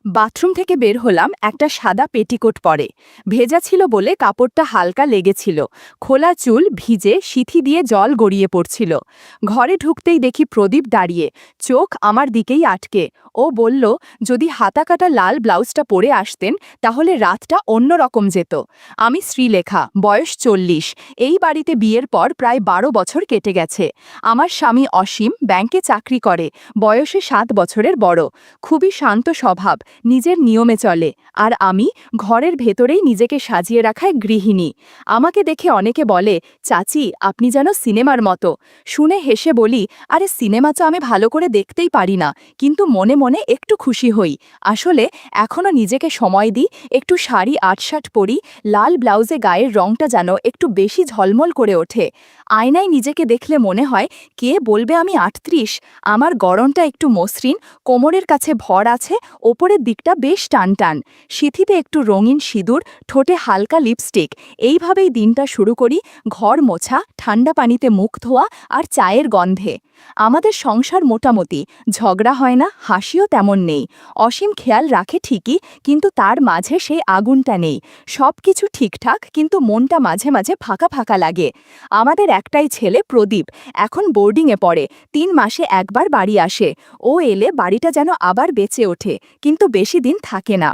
Bathroom থেকে বের হলাম, একটা সাদা পেটিকোট পরে। ভেজা ছিল বলে কাপড়টা হালকা লেগেছিল। খোলা চুল ভিজে, সিথি দিয়ে জল গড়িয়ে পড়ছিল। ঘরে ঢুকতেই দেখি প্রদীপ দাঁড়িয়ে, চোখ আমার দিকেই আটকে। ও বলল, যদি হাতাকাটা লাল ব্লাউজটা পরে আসতেন তাহলে রাতটা অন্যরকম যেত। আমি শ্রীলেখা, বয়স 40। এই বাড়িতে বিয়ের পর প্রায় 12 বছর কেটে গেছে। আমার স্বামী অসীম ব্যাংকে চাকরি করে, বয়সে 7 বছরের বড়। খুবই শান্ত স্বভাব, নিজের নিয়মে চলে। আর আমি ঘরের ভেতরেই নিজেকে সাজিয়ে রাখায় গৃহিণী। আমাকে দেখে অনেকে বলে, চাচি আপনি যেন সিনেমার মতো। শুনে হেসে বলি, আরে সিনেমা তো আমি ভালো করে দেখতেই পারি না, কিন্তু মনে মনে একটু খুশি হই। আসলে এখনও নিজেকে সময় দিই, একটু শাড়ি আটসাট পরি, লাল ব্লাউজে গায়ের রংটা যেন একটু বেশি ঝলমল করে ওঠে। আয়নায় নিজেকে দেখলে মনে হয়, কে বলবে আমি 38। আমার গড়নটা একটু মসৃণ, কোমরের কাছে ভর আছে, ওপরের দিকটা বেশ টানটান। সিথিতে একটু রঙিন সিঁদুর, ঠোঁটে হালকা লিপস্টিক। এইভাবেই দিনটা শুরু করি, ঘর মোছা, ঠান্ডা পানিতে মুখ ধোয়া আর চায়ের গন্ধে। আমাদের সংসার মোটামুটি, ঝগড়া হয় না, হাসিও তেমন নেই। অসীম খেয়াল রাখে ঠিকই, কিন্তু তার মাঝে সেই আগুনটা নেই। সব কিছু ঠিকঠাক, কিন্তু মনটা মাঝে মাঝে ফাঁকা ফাঁকা লাগে। আমাদের একটাই ছেলে প্রদীপ, এখন বোর্ডিংয়ে পড়ে, 3 মাসে একবার বাড়ি আসে। ও এলে বাড়িটা যেন আবার বেঁচে ওঠে, কিন্তু বেশি দিন থাকে না।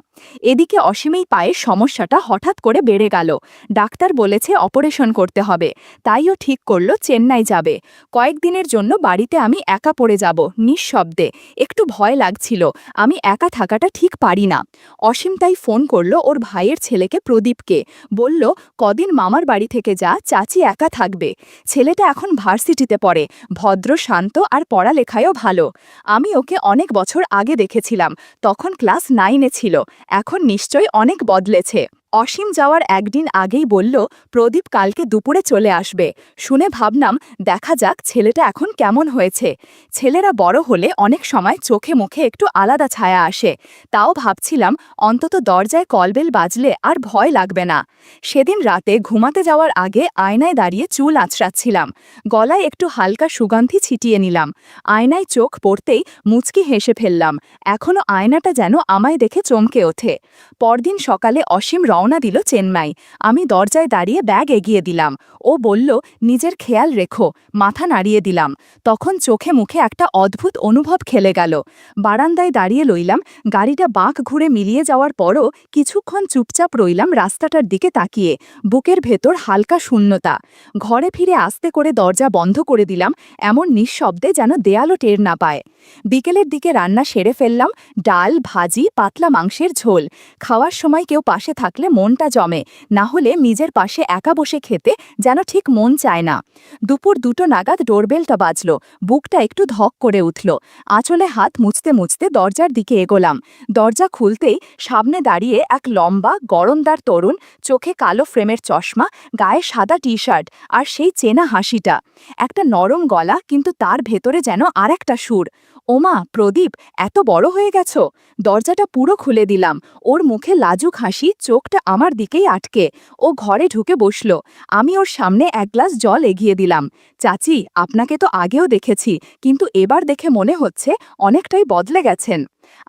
এদিকে অসীমেই পায়ের সমস্যাটা হঠাৎ করে বেড়ে গেল। ডাক্তার বলেছে অপারেশন করতে হবে, তাইও ঠিক করল চেন্নাই যাবে। কয়েকদিনের জন্য বাড়িতে আমি একা পড়ে যাব, নিঃশব্দে। একটু ভয় লাগছিল, আমি একা থাকাটা ঠিক পারি না। অসীম তাই ফোন করল ওর ভাইয়ের ছেলেকে প্রদীপকে, বলল, কদিন মামার বাড়ি থেকে যা, চাচি একা থাকবে। ছেলেটা এখন ভার্সিটিতে পড়ে, ভদ্র শান্ত আর পড়ালেখায়ও ভালো। আমি ওকে অনেক বছর আগে দেখেছিলাম, তখন ক্লাস 9-এ ছিল। এখন নিশ্চয়ই অনেক বদলেছে। অসীম যাওয়ার একদিন আগেই বলল, প্রদীপ কালকে দুপুরে চলে আসবে। শুনে ভাবলাম, দেখা যাক ছেলেটা এখন কেমন হয়েছে। ছেলেরা বড় হলে অনেক সময় চোখে মুখে একটু আলাদা ছায়া আসে। তাও ভাবছিলাম, অন্তত দরজায় কলবেল বাজলে আর ভয় লাগবে না। সেদিন রাতে ঘুমাতে যাওয়ার আগে আয়নায় দাঁড়িয়ে চুল আঁচড়াচ্ছিলাম। গলায় একটু হালকা সুগন্ধি ছিটিয়ে নিলাম। আয়নায় চোখ পড়তেই মুচকি হেসে ফেললাম। এখনো আয়নাটা যেন আমায় দেখে চমকে ওঠে। পরদিন সকালে অসীম রওনা দিল চেন্নাই। আমি দরজায় দাঁড়িয়ে ব্যাগ এগিয়ে দিলাম। ও বলল, নিজের খেয়াল রেখো। মাথা নাড়িয়ে দিলাম। তখন চোখে মুখে একটা অদ্ভুত অনুভব খেলে গেল। বারান্দায় দাঁড়িয়ে লইলাম, গাড়িটা বাঁক ঘুরে মিলিয়ে যাওয়ার পরও কিছুক্ষণ চুপচাপ রইলাম রাস্তাটার দিকে তাকিয়ে। বুকের ভেতর হালকা শূন্যতা। ঘরে ফিরে আস্তে করে দরজা বন্ধ করে দিলাম, এমন নিঃশব্দে যেন দেয়ালও টের না পায়। বিকেলের দিকে রান্না সেরে ফেললাম, ডাল, ভাজি, পাতলা মাংসের ঝোল। খাওয়ার সময় কেউ পাশে থাকলে মনটা জমে, না হলে নিজের পাশে একা বসে খেতে যেন ঠিক মন চায় না। দুপুর 2টো নাগাদ ডোরবেলটা বাজল, বুকটা একটু ধক করে উঠল। আঁচলে হাত মুছতে মুছতে দরজার দিকে এগোলাম। দরজা খুলতেই সামনে দাঁড়িয়ে এক লম্বা গড়নদার তরুণ, চোখে কালো ফ্রেমের চশমা, গায়ে সাদা টি-শার্ট, আর সেই চেনা হাসিটা। একটা নরম গলা, কিন্তু তার ভেতরে যেন আরেকটা সুর। ওমা, প্রদীপ, এত বড় হয়ে গেছো। দরজাটা পুরো খুলে দিলাম। ওর মুখে লাজুক হাসি, চোখটা আমার দিকেই আটকে। ও ঘরে ঢুকে বসল। আমি ওর সামনে এক গ্লাস জল এগিয়ে দিলাম। চাচি, আপনাকে তো আগেও দেখেছি, কিন্তু এবার দেখে মনে হচ্ছে অনেকটাই বদলে গেছেন।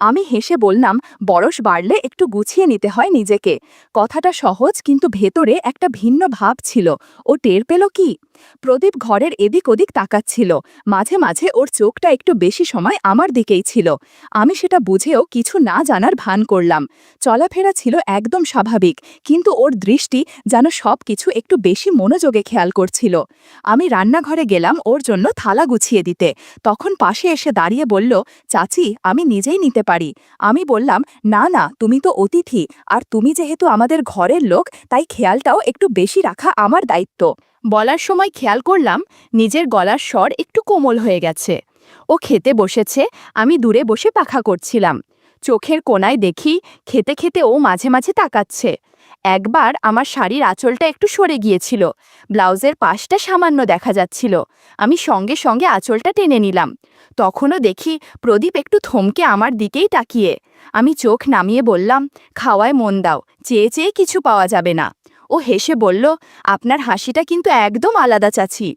আমি হেসে বললাম, বয়স বাড়লে একটু গুছিয়ে নিতে হয় নিজেকে। কথাটা সহজ, কিন্তু ভেতরে একটা ভিন্ন ভাব ছিল। ও টের পেল কি? প্রদীপ ঘরের এদিক ওদিক তাকাচ্ছিল। মাঝে মাঝে ওর চোখটা একটু বেশি সময় আমার দিকেই ছিল। আমি সেটা বুঝেও কিছু না জানার ভান করলাম। চলাফেরা ছিল একদম স্বাভাবিক, কিন্তু ওর দৃষ্টি যেন সব কিছু একটু বেশি মনোযোগে খেয়াল করছিল। আমি রান্নাঘরে গেলাম ওর জন্য থালা গুছিয়ে দিতে। তখন পাশে এসে দাঁড়িয়ে বলল, চাচি, আমি নিজেই নিতে পারি। আমি বললাম, না না, তুমি তো অতিথি, আর তুমি যেহেতু আমাদের ঘরের লোক, তাই খেয়ালটাও একটু বেশি রাখা আমার দায়িত্ব। বলার সময় খেয়াল করলাম নিজের গলার স্বর একটু কোমল হয়ে গেছে। ও খেতে বসেছে, আমি দূরে বসে পাখা করছিলাম। চোখের কোণায় দেখি খেতে খেতে ও মাঝে মাঝে তাকাচ্ছে। একবার আমার শাড়ির আঁচলটা একটু সরে গিয়েছিল, ব্লাউজের পাশটা সামান্য দেখা যাচ্ছিল। আমি সঙ্গে সঙ্গে আঁচলটা টেনে নিলাম। তখনও দেখি প্রদীপ একটু থমকে আমার দিকেই তাকিয়ে। আমি চোখ নামিয়ে বললাম, খাওয়ায় মন দাও, চেয়ে চেয়ে কিছু পাওয়া যাবে না। ও হেসে বলল, আপনার হাসিটা কিন্তু একদম আলাদা চাচি।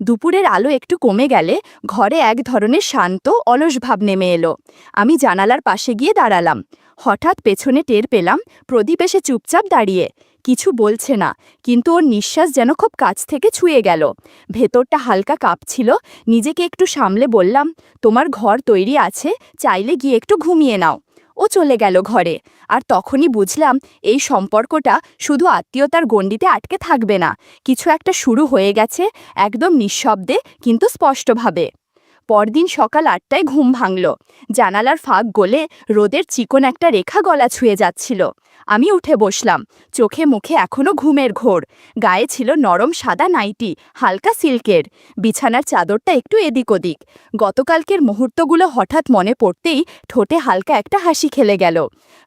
দুপুরের আলো একটু কমে গেলে ঘরে এক ধরনের শান্ত অলস ভাব নেমে এলো। আমি জানালার পাশে গিয়ে দাঁড়ালাম। হঠাৎ পেছনে টের পেলাম প্রদীপ এসে চুপচাপ দাঁড়িয়ে, কিছু বলছে না, কিন্তু ওর নিঃশ্বাস যেন খুব কাছ থেকে ছুঁয়ে গেল। ভেতরটা হালকা কাঁপছিল। নিজেকে একটু সামলে বললাম, তোমার ঘর তৈরি আছে, চাইলে গিয়ে একটু ঘুমিয়ে নাও। ও চলে গেল ঘরে। আর তখনই বুঝলাম এই সম্পর্কটা শুধু আত্মীয়তার গণ্ডিতে আটকে থাকবে না, কিছু একটা শুরু হয়ে গেছে, একদম নিঃশব্দে কিন্তু স্পষ্টভাবে। পরদিন সকাল ৮টায় ঘুম ভাঙল। জানালার ফাঁক গলে রোদের চিকন একটা রেখা গলা ছুঁয়ে যাচ্ছিল। আমি উঠে বসলাম, চোখে মুখে এখনো ঘুমের ঘোর। গায়ে ছিল নরম সাদা নাইটি, হালকা সিল্কের। বিছানার চাদরটা একটু এদিক ওদিক। গতকালকের মুহূর্তগুলো হঠাৎ মনে পড়তেই ঠোঁটে হালকা একটা হাসি খেলে গেল।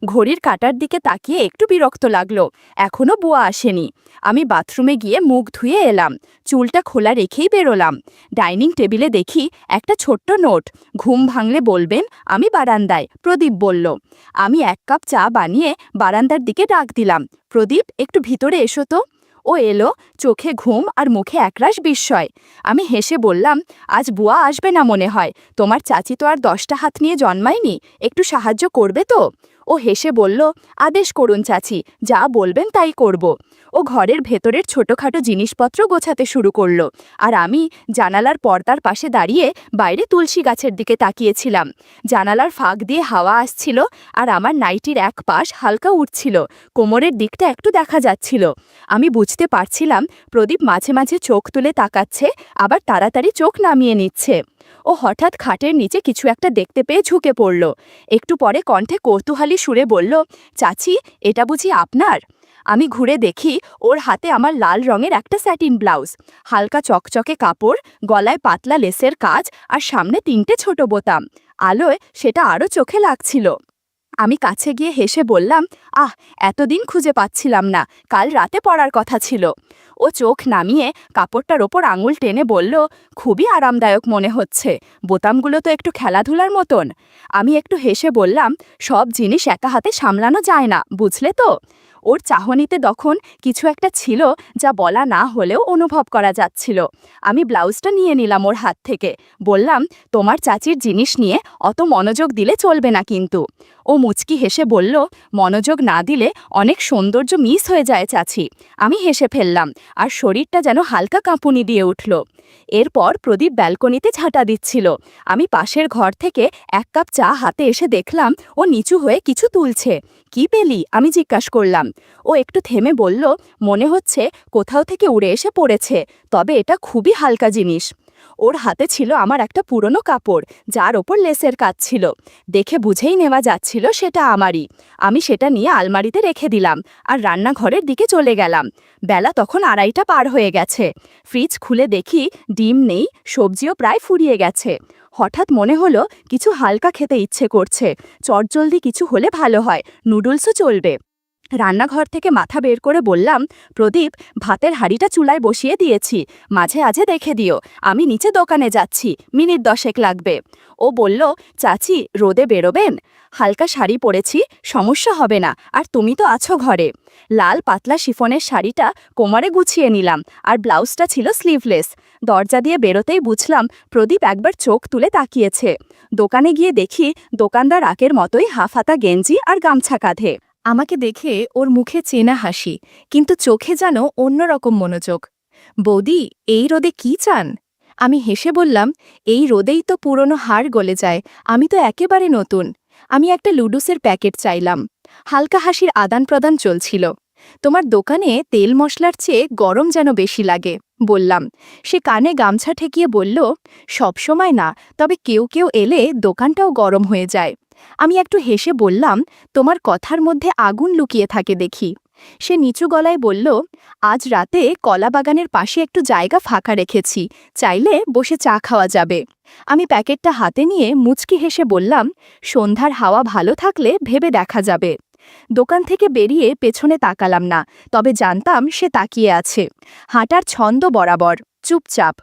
ঘড়ির কাঁটার দিকে তাকিয়ে একটু বিরক্ত লাগলো, এখনো বুয়া আসেনি। আমি বাথরুমে গিয়ে মুখ ধুয়ে এলাম, চুলটা খোলা রেখেই বেরোলাম। ডাইনিং টেবিলে দেখি একটা ছোট্ট নোট, ঘুম ভাঙলে বলবেন আমি বারান্দায়, প্রদীপ বলল। আমি ১ কাপ চা বানিয়ে বারান্দার দিকে ডাক দিলাম, প্রদীপ একটু ভিতরে এসো তো। ও এলো, চোখে ঘুম আর মুখে একরাশ বিস্ময়। আমি হেসে বললাম, আজ বুয়া আসবে না মনে হয়, তোমার চাচি তো আর ১০টা হাত নিয়ে জন্মায়নি, একটু সাহায্য করবে তো? ও হেসে বলল, আদেশ করুন চাচি, যা বলবেন তাই করব। ও ঘরের ভেতরের ছোটখাটো জিনিসপত্র গোছাতে শুরু করলো, আর আমি জানালার পর্দার পাশে দাঁড়িয়ে বাইরে তুলসী গাছের দিকে তাকিয়েছিলাম। জানালার ফাঁক দিয়ে হাওয়া আসছিল, আর আমার নাইটির এক পাশ হালকা উঠছিল, কোমরের দিকটা একটু দেখা যাচ্ছিল। আমি বুঝতে পারছিলাম প্রদীপ মাঝে মাঝে চোখ তুলে তাকাচ্ছে, আবার তাড়াতাড়ি চোখ নামিয়ে নিচ্ছে। ও হঠাৎ খাটের নিচে কিছু একটা দেখতে পেয়ে ঝুঁকে পড়ল। একটু পরে কণ্ঠে কৌতূহলী সুরে বলল, চাচি এটা বুঝি আপনার? আমি ঘুরে দেখি ওর হাতে আমার লাল রঙের একটা স্যাটিন ব্লাউজ, হালকা চকচকে কাপড়, গলায় পাতলা লেসের কাজ, আর সামনে ৩টে ছোট বোতাম। আলোয় সেটা আরও চোখে লাগছিল। আমি কাছে গিয়ে হেসে বললাম, আহ, এতদিন খুঁজে পাচ্ছিলাম না, কাল রাতে পরার কথা ছিল। ও চোখ নামিয়ে কাপড়টার ওপর আঙুল টেনে বলল, খুবই আরামদায়ক মনে হচ্ছে, বোতামগুলো তো একটু খেলাধুলার মতন। আমি একটু হেসে বললাম, সব জিনিস একা হাতে সামলানো যায় না, বুঝলে তো? ওর চাহনিতে তখন কিছু একটা ছিল যা বলা না হলেও অনুভব করা যাচ্ছিল। আমি ব্লাউজটা নিয়ে নিলাম ওর হাত থেকে, বললাম, তোমার চাচির জিনিস নিয়ে অত মনোযোগ দিলে চলবে না কিন্তু। ও মুচকি হেসে বলল, মনোযোগ না দিলে অনেক সৌন্দর্য মিস হয়ে যায় চাচি। আমি হেসে ফেললাম, আর শরীরটা যেন হালকা কাঁপুনি দিয়ে উঠল। এরপর প্রদীপ ব্যালকনিতে ঝাঁটা দিচ্ছিল। আমি পাশের ঘর থেকে ১ কাপ চা হাতে এসে দেখলাম ও নিচু হয়ে কিছু তুলছে। কি পেলি? আমি জিজ্ঞাসা করলাম। ও একটু থেমে বলল, মনে হচ্ছে কোথাও থেকে উড়ে এসে পড়েছে, তবে এটা খুবই হালকা জিনিস। ওর হাতে ছিল আমার একটা পুরনো কাপড়, যার ওপর লেসের কাজ ছিল। দেখে বুঝেই নেওয়া যাচ্ছিল সেটা আমারই। আমি সেটা নিয়ে আলমারিতে রেখে দিলাম, আর রান্নাঘরের দিকে চলে গেলাম। বেলা তখন ২:৩০ পার হয়ে গেছে। ফ্রিজ খুলে দেখি ডিম নেই, সবজিও প্রায় ফুরিয়ে গেছে। হঠাৎ মনে হলো কিছু হালকা খেতে ইচ্ছে করছে, চটজলদি কিছু হলে ভালো হয়, নুডলসও চলবে। রান্নাঘর থেকে মাথা বের করে বললাম, প্রদীপ, ভাতের হাঁড়িটা চুলায় বসিয়ে দিয়েছি, মাঝে আঝে দেখে দিও, আমি নিচে দোকানে যাচ্ছি, মিনিট ১০ লাগবে। ও বলল, চাচি রোদে বেরোবেন? হালকা শাড়ি পরেছি, সমস্যা হবে না, আর তুমি তো আছো ঘরে। লাল পাতলা শিফনের শাড়িটা কোমরে গুছিয়ে নিলাম, আর ব্লাউজটা ছিল স্লিভলেস। দরজা দিয়ে বেরোতেই বুঝলাম প্রদীপ একবার চোখ তুলে তাকিয়েছে। দোকানে গিয়ে দেখি দোকানদার আগের মতোই হাফহাতা গেঞ্জি আর গামছা কাঁধে। আমাকে দেখে ওর মুখে চেনা হাসি, কিন্তু চোখে যেন অন্যরকম মনোযোগ। বৌদি, এই রোদে কি চান? আমি হেসে বললাম, এই রোদেই তো পুরনো হাড় গলে যায়, আমি তো একেবারে নতুন। আমি একটা লুডুসের প্যাকেট চাইলাম। হালকা হাসির আদান প্রদান চলছিল। তোমার দোকানে তেল মশলার চেয়ে গরম যেন বেশি লাগে, বললাম। সে কানে গামছা ঠেকিয়ে বলল, সবসময় না, তবে কেউ কেউ এলে দোকানটাও গরম হয়ে যায়। আমি একটু হেসে বললাম, তোমার কথার মধ্যে আগুন লুকিয়ে থাকে দেখি। সে নিচু গলায় বলল, আজ রাতে কলা বাগানের পাশে একটু জায়গা ফাঁকা রেখেছি, চাইলে বসে চা খাওয়া যাবে। আমি প্যাকেটটা হাতে নিয়ে মুচকি হেসে বললাম, সন্ধ্যার হাওয়া ভালো থাকলে ভেবে দেখা যাবে। দোকান থেকে বেরিয়ে পেছনে তাকালাম না, তবে জানতাম সে তাকিয়ে আছে, হাঁটার ছন্দ বরাবর, চুপচাপ।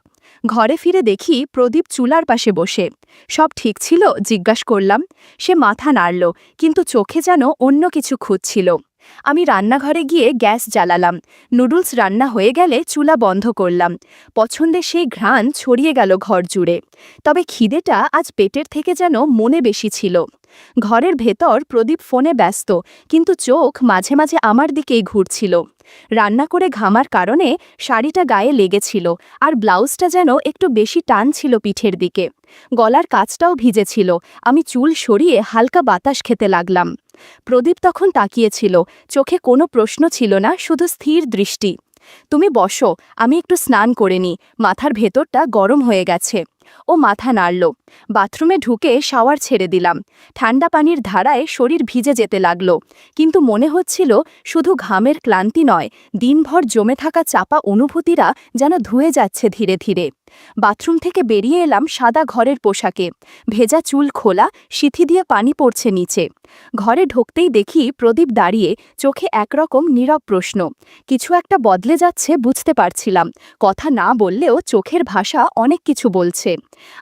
ঘরে ফিরে দেখি প্রদীপ চুলার পাশে বসে। সব ঠিক ছিল? জিজ্ঞাসা করলাম। সে মাথা নাড়ল, কিন্তু চোখে যেন অন্য কিছু খুঁজছিল। আমি রান্নাঘরে গিয়ে গ্যাস জ্বালালাম। নুডলস রান্না হয়ে গেলে চুলা বন্ধ করলাম। পছন্দের সেই ঘ্রাণ ছড়িয়ে গেল ঘর জুড়ে। তবে খিদেটা আজ পেটের থেকে যেন মনে বেশি ছিল। ঘরের ভেতর প্রদীপ ফোনে ব্যস্ত, কিন্তু চোখ মাঝে মাঝে আমার দিকেই ঘুরছিল। রান্না করে ঘামার কারণে শাড়িটা গায়ে লেগেছিল, আর ব্লাউজটা যেন একটু বেশি টান ছিল পিঠের দিকে। গলার কাছটাও ভিজেছিল। আমি চুল সরিয়ে হালকা বাতাস খেতে লাগলাম। প্রদীপ তখন তাকিয়েছিল, চোখে কোনো প্রশ্ন ছিল না, শুধু স্থির দৃষ্টি। তুমি বসো, আমি একটু স্নান করে নিই, মাথার ভেতরটা গরম হয়ে গেছে। ও মাথা নাড়ল। বাথরুমে ঢুকে শাওয়ার ছেড়ে দিলাম। ঠান্ডা পানির ধারায় শরীর ভিজে যেতে লাগলো, কিন্তু মনে হচ্ছিল শুধু ঘামের ক্লান্তি নয়, দিনভর জমে থাকা চাপা অনুভূতিরা যেন ধুয়ে যাচ্ছে ধীরে ধীরে। বাথরুম থেকে বেরিয়ে এলাম সাদা ঘরের পোশাকে। ভেজা চুল খোলা, সিথি দিয়ে পানি পড়ছে নিচে। ঘরে ঢুকতেই দেখি প্রদীপ দাঁড়িয়ে, চোখে একরকম নীরব প্রশ্ন। কিছু একটা বদলে যাচ্ছে বুঝতে পারছিলাম, কথা না বললেও চোখের ভাষা অনেক কিছু বলছে।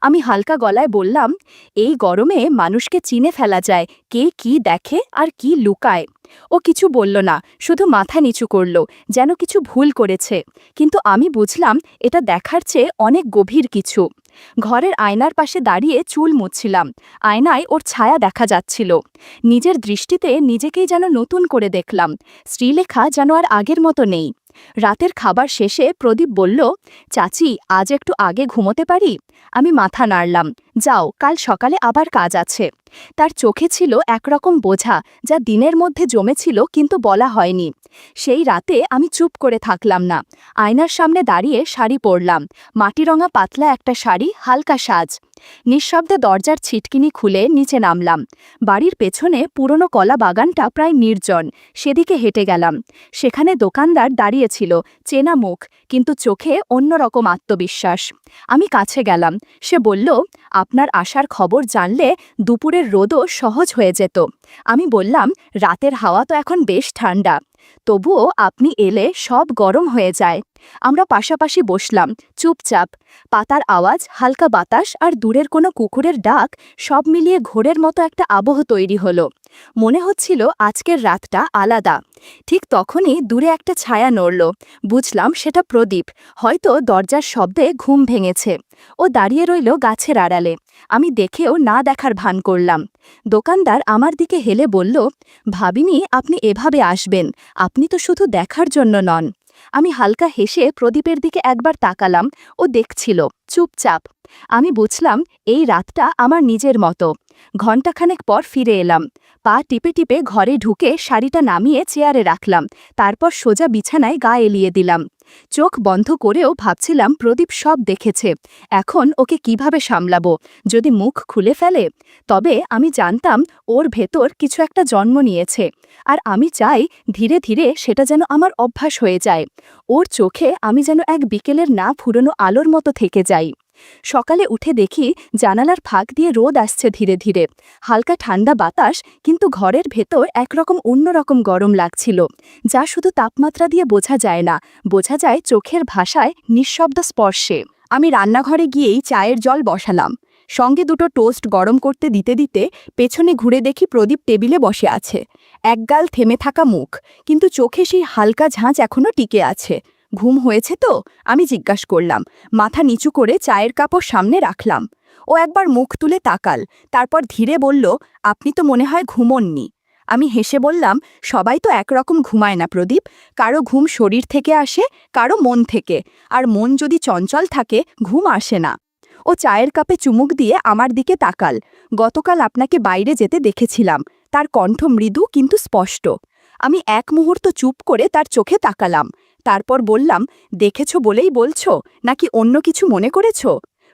আমি হালকা গলায় বললাম, এই গরমে মানুষকে চিনে ফেলা যায়, কে কি দেখে আর কি লুকায়। ও কিছু বলল না, শুধু মাথা নিচু করল, যেন কিছু ভুল করেছে। কিন্তু আমি বুঝলাম এটা দেখার চেয়ে অনেক গভীর কিছু। ঘরের আয়নার পাশে দাঁড়িয়ে চুল মুছছিলাম। আয়নায় ওর ছায়া দেখা যাচ্ছিল। নিজের দৃষ্টিতে নিজেকেই যেন নতুন করে দেখলাম। শ্রীলেখা যেন আর আগের মতো নেই। রাতের খাবার শেষে প্রদীপ বলল, চাচি, আজ একটু আগে ঘুমোতে পারি? আমি মাথা নাড়লাম। যাও, কাল সকালে আবার কাজ আছে। তার চোখে ছিল একরকম বোঝা, যা দিনের মধ্যে জমেছিল কিন্তু বলা হয়নি। সেই রাতে আমি চুপ করে থাকলাম না। আয়নার সামনে দাঁড়িয়ে শাড়ি পরলাম। মাটিরঙা পাতলা একটা শাড়ি, হালকা সাজ। নিঃশব্দে দরজার ছিটকিনি খুলে নিচে নামলাম। বাড়ির পেছনে পুরনো কলা বাগানটা প্রায় নির্জন, সেদিকে হেঁটে গেলাম। সেখানে দোকানদার দাঁড়িয়েছিল, চেনা মুখ, কিন্তু চোখে অন্যরকম আত্মবিশ্বাস। আমি কাছে গেলাম। সে বলল, আপনার আসার খবর জানলে দুপুরের রোদও সহজ হয়ে যেত। আমি বললাম, রাতের হাওয়া তো এখন বেশ ঠান্ডা, তবুও আপনি এলে সব গরম হয়ে যায়। আমরা পাশাপাশি বসলাম, চুপচাপ। পাতার আওয়াজ, হালকা বাতাস আর দূরের কোনো কুকুরের ডাক, সব মিলিয়ে ঘোরের মতো একটা আবহ তৈরি হলো। মনে হচ্ছিল আজকের রাতটা আলাদা। ঠিক তখনই দূরে একটা ছায়া নড়ল। বুঝলাম সেটা প্রদীপ, হয়তো দরজার শব্দে ঘুম ভেঙেছে। ও দাঁড়িয়ে রইল গাছের আড়ালে। আমি দেখেও না দেখার ভান করলাম। দোকানদার আমার দিকে হেলে বলল, ভাবিনি আপনি এভাবে আসবেন, আপনি তো শুধু দেখার জন্য নন। আমি হালকা হেসে প্রদীপের দিকে একবার তাকালাম। ও দেখছিল, চুপচাপ। আমি বুঝলাম এই রাতটা আমার নিজের মতো। ঘণ্টাখানেক পর ফিরে এলাম। পা টিপে টিপে ঘরে ঢুকে শাড়িটা নামিয়ে চেয়ারে রাখলাম। তারপর সোজা বিছানায় গা এলিয়ে দিলাম। চোখ বন্ধ করেও ভাবছিলাম প্রদীপ সব দেখেছে। এখন ওকে কিভাবে সামলাবো? যদি মুখ খুলে ফেলে? তবে আমি জানতাম ওর ভেতর কিছু একটা জন্ম নিয়েছে, আর আমি চাই ধীরে ধীরে সেটা যেন আমার অভ্যাস হয়ে যায়। ওর চোখে আমি যেন এক বিকেলের না ফুরোনো আলোর মতো থেকে যাই। সকালে উঠে দেখি জানালার ফাঁক দিয়ে রোদ আসছে ধীরে ধীরে। হালকা ঠান্ডা বাতাস, কিন্তু ঘরের ভেতর একরকম অন্যরকম গরম লাগছিল, যা শুধু তাপমাত্রা দিয়ে বোঝা যায় না, বোঝা যায় চোখের ভাষায়, নিঃশব্দ স্পর্শে। আমি রান্নাঘরে গিয়েই চায়ের জল বসালাম। সঙ্গে দুটো টোস্ট গরম করতে দিতে দিতে পেছনে ঘুরে দেখি প্রদীপ টেবিলে বসে আছে। একগাল থেমে থাকা মুখ, কিন্তু চোখে সেই হালকা ঝাঁঝ এখনো টিকে আছে। ঘুম হয়েছে তো? আমি জিজ্ঞাসা করলাম। মাথা নিচু করে চায়ের কাপড় সামনে রাখলাম। ও একবার মুখ তুলে তাকাল, তারপর ধীরে বলল, আপনি তো মনে হয় ঘুমোননি। আমি হেসে বললাম, সবাই তো একরকম ঘুমায় না প্রদীপ, কারো ঘুম শরীর থেকে আসে, কারো মন থেকে, আর মন যদি চঞ্চল থাকে ঘুম আসে না। ও চায়ের কাপে চুমুক দিয়ে আমার দিকে তাকাল। গতকাল আপনাকে বাইরে যেতে দেখেছিলাম। তার কণ্ঠ মৃদু কিন্তু স্পষ্ট। আমি এক মুহূর্ত চুপ করে তার চোখে তাকালাম। তারপর বললাম, দেখেছ বলেই বলছো, নাকি অন্য কিছু মনে করেছ?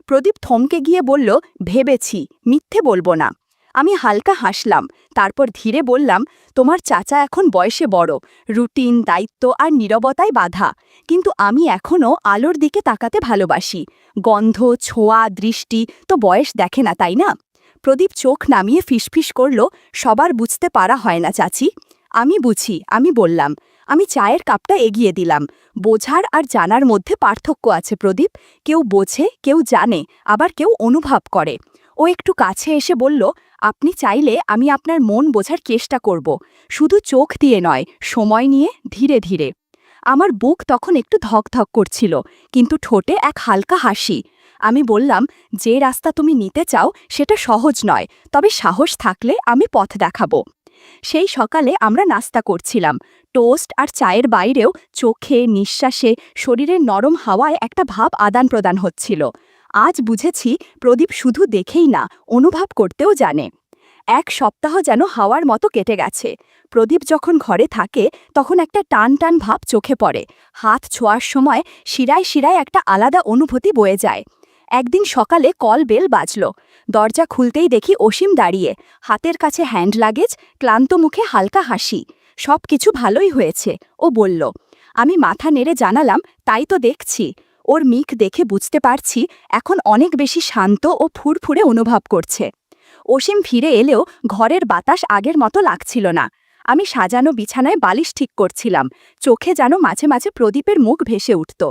প্রদীপ থমকে গিয়ে বলল, ভেবেছি, মিথ্যে বলবো না। আমি হালকা হাসলাম। তারপর ধীরে বললাম, তোমার চাচা এখন বয়সে বড়, রুটিন, দায়িত্ব আর নীরবতায় বাধা, কিন্তু আমি এখনও আলোর দিকে তাকাতে ভালোবাসি। গন্ধ, ছোঁয়া, দৃষ্টি তো বয়স দেখে না, তাই না? প্রদীপ চোখ নামিয়ে ফিসফিস করল, সবার বুঝতে পারা হয় না চাচি। আমি বুঝি, আমি বললাম। আমি চায়ের কাপটা এগিয়ে দিলাম। বোঝার আর জানার মধ্যে পার্থক্য আছে প্রদীপ। কেউ বোঝে, কেউ জানে, আবার কেউ অনুভব করে। ও একটু কাছে এসে বলল, আপনি চাইলে আমি আপনার মন বোঝার চেষ্টা করব, শুধু চোখ দিয়ে নয়, সময় নিয়ে, ধীরে ধীরে। আমার বুক তখন একটু ধকধক করছিল, কিন্তু ঠোঁটে এক হালকা হাসি। আমি বললাম, যে রাস্তা তুমি নিতে চাও সেটা সহজ নয়, তবে সাহস থাকলে আমি পথ দেখাবো। সেই সকালে আমরা নাস্তা করছিলাম। টোস্ট আর চায়ের বাইরেও চোখে, নিঃশ্বাসে, শরীরের নরম হাওয়ায় একটা ভাব আদান প্রদান হচ্ছিল। আজ বুঝেছি, প্রদীপ শুধু দেখেই না, অনুভব করতেও জানে। এক সপ্তাহ যেন হাওয়ার মতো কেটে গেছে। প্রদীপ যখন ঘরে থাকে তখন একটা টান টান ভাব চোখে পড়ে। হাত ছোঁয়ার সময় শিরায় শিরায় একটা আলাদা অনুভূতি বয়ে যায়। একদিন সকালে কল বেল বাজল। দরজা খুলতেই দেখি অসীম দাঁড়িয়ে, হাতের কাছে হ্যান্ড লাগেজ, ক্লান্ত মুখে হালকা হাসি। সব কিছু ভালোই হয়েছে, ও বলল। আমি মাথা নেড়ে জানালাম, তাই তো দেখছি। ওর মুখ দেখে বুঝতে পারছি এখন অনেক বেশি শান্ত ও ফুরফুরে অনুভব করছে। অসীম ফিরে এলেও ঘরের বাতাস আগের মতো লাগছিল না। আমি সাজানো বিছানায় বালিশ ঠিক করছিলাম, চোখে যেন মাঝে মাঝে প্রদীপের মুখ ভেসে উঠত।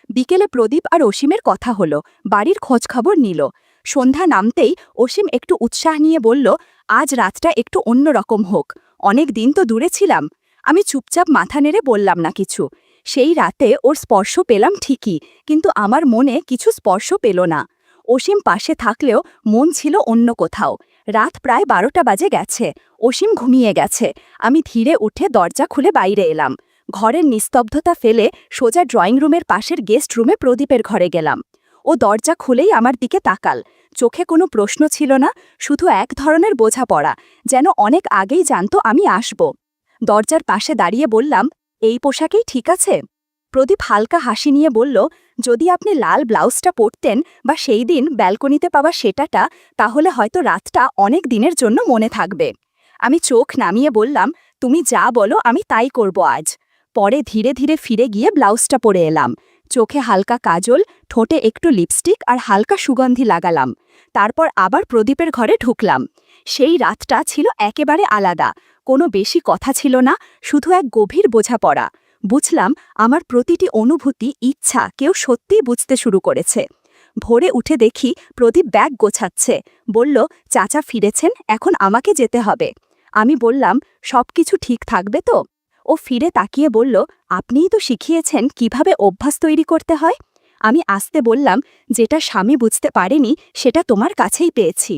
বিকেলে প্রদীপ আর অসীমের কথা হলো, বাড়ির খোঁজখবর নিল। সন্ধ্যা নামতেই অসীম একটু উৎসাহ নিয়ে বলল, আজ রাতটা একটু অন্যরকম হোক, অনেক দিন তো দূরে ছিলাম। আমি চুপচাপ মাথা নেড়ে বললাম না কিছু। সেই রাতে ওর স্পর্শ পেলাম ঠিকই, কিন্তু আমার মনে কিছু স্পর্শ পেল না। অসীম পাশে থাকলেও মন ছিল অন্য কোথাও। রাত প্রায় 12টা বাজে গেছে, অসীম ঘুমিয়ে গেছে। আমি ধীরে উঠে দরজা খুলে বাইরে এলাম। ঘরের নিস্তব্ধতা ফেলে সোজা ড্রয়িং রুমের পাশের গেস্ট রুমে প্রদীপের ঘরে গেলাম। ও দরজা খুলেই আমার দিকে তাকাল। চোখে কোনো প্রশ্ন ছিল না, শুধু এক ধরনের বোঝাপড়া, যেন অনেক আগেই জানতো আমি আসব। দরজার পাশে দাঁড়িয়ে বললাম, এই পোশাকেই ঠিক আছে? প্রদীপ হালকা হাসি নিয়ে বলল, যদি আপনি লাল ব্লাউজটা পরতেন বা সেই দিন ব্যালকনিতে পাওয়া সেটাটা, তাহলে হয়তো রাতটা অনেক দিনের জন্য মনে থাকবে। আমি চোখ নামিয়ে বললাম, তুমি যা বলো আমি তাই করব আজ। পরে ধীরে ধীরে ফিরে গিয়ে ব্লাউজটা পরে এলাম। চোখে হালকা কাজল, ঠোঁটে একটু লিপস্টিক আর হালকা সুগন্ধি লাগালাম। তারপর আবার প্রদীপের ঘরে ঢুকলাম। সেই রাতটা ছিল একেবারে আলাদা। কোনো বেশি কথা ছিল না, শুধু এক গভীর বোঝাপড়া। বুঝলাম আমার প্রতিটি অনুভূতি, ইচ্ছা কেউ সত্যিই বুঝতে শুরু করেছে। ভোরে উঠে দেখি প্রদীপ ব্যাগ গোছাচ্ছে। বলল, চাচা ফিরেছেন, এখন আমাকে যেতে হবে। আমি বললাম, সবকিছু ঠিক থাকবে তো? ও ফিরে তাকিয়ে বলল, আপনিই তো শিখিয়েছেন কিভাবে অভ্যাস তৈরি করতে হয়। আমি আস্তে বললাম, যেটা স্বামী বুঝতে পারেনি সেটা তোমার কাছেই পেয়েছি।